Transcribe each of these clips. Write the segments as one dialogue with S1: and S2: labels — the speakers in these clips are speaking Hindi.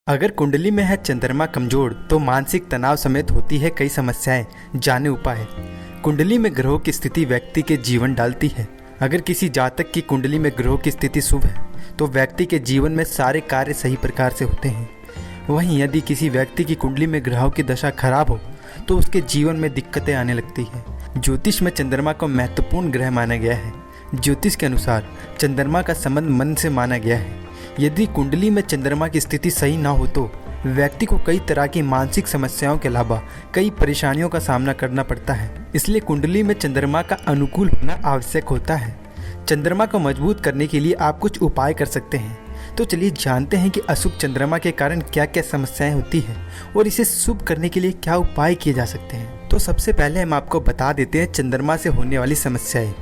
S1: अगर कुंडली में है चंद्रमा कमजोर तो मानसिक तनाव समेत होती है कई समस्याएं। जाने उपाय। कुंडली में ग्रहों की स्थिति व्यक्ति के जीवन डालती है। अगर किसी जातक की कुंडली में ग्रहों की स्थिति शुभ है तो व्यक्ति के जीवन में सारे कार्य सही प्रकार से होते हैं। वहीं यदि किसी व्यक्ति की कुंडली में ग्रहों की दशा खराब हो तो उसके जीवन में दिक्कतें आने लगती है। ज्योतिष में चंद्रमा को महत्वपूर्ण ग्रह माना गया है। ज्योतिष के अनुसार चंद्रमा का संबंध मन से माना गया है। यदि कुंडली में चंद्रमा की स्थिति सही ना हो तो व्यक्ति को कई तरह की मानसिक समस्याओं के अलावा कई परेशानियों का सामना करना पड़ता है। इसलिए कुंडली में चंद्रमा का अनुकूल होना आवश्यक होता है। चंद्रमा को मजबूत करने के लिए आप कुछ उपाय कर सकते हैं। तो चलिए जानते हैं कि अशुभ चंद्रमा के कारण क्या क्या समस्याएं होती हैं और इसे शुभ करने के लिए क्या उपाय किए जा सकते हैं। तो सबसे पहले हम आपको बता देते हैं चंद्रमा से होने वाली समस्याएं।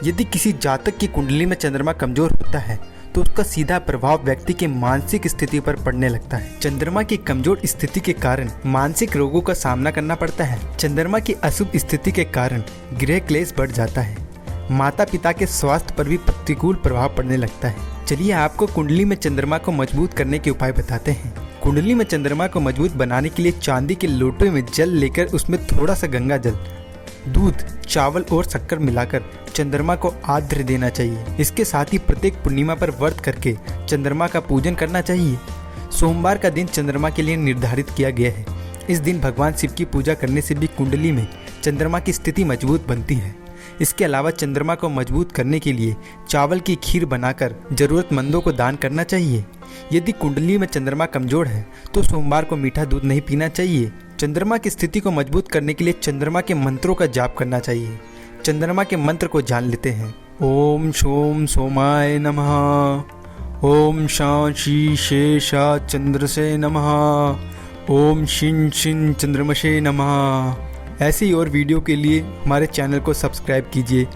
S1: यदि किसी जातक की कुंडली में चंद्रमा कमजोर होता है तो उसका सीधा प्रभाव व्यक्ति के मानसिक स्थिति पर पड़ने लगता है। चंद्रमा की कमजोर स्थिति के कारण मानसिक रोगों का सामना करना पड़ता है। चंद्रमा की अशुभ स्थिति के कारण गृह क्लेश बढ़ जाता है। माता पिता के स्वास्थ्य पर भी प्रतिकूल प्रभाव पड़ने लगता है। चलिए आपको कुंडली में चंद्रमा को मजबूत करने के उपाय बताते हैं। कुंडली में चंद्रमा को मजबूत बनाने के लिए चांदी के लोटे में जल लेकर उसमें थोड़ा सा गंगा जल, दूध, चावल और शक्कर मिलाकर चंद्रमा को आर्घ्य देना चाहिए। इसके साथ ही प्रत्येक पूर्णिमा पर व्रत करके चंद्रमा का पूजन करना चाहिए। सोमवार का दिन चंद्रमा के लिए निर्धारित किया गया है। इस दिन भगवान शिव की पूजा करने से भी कुंडली में चंद्रमा की स्थिति मजबूत बनती है। इसके अलावा चंद्रमा को मजबूत करने के लिए चावल की खीर बनाकर जरूरतमंदों को दान करना चाहिए। यदि कुंडली में चंद्रमा कमजोर है तो सोमवार को मीठा दूध नहीं पीना चाहिए। चंद्रमा की स्थिति को मजबूत करने के लिए चंद्रमा के मंत्रों का जाप करना चाहिए। चंद्रमा के मंत्र को जान लेते हैं। ओम सोम सोमाय नमः। ओम शा शी शेषा चंद्रसे नमः। ओम शिन शिन चंद्रमसे नमः। ऐसी और वीडियो के लिए हमारे चैनल को सब्सक्राइब कीजिए।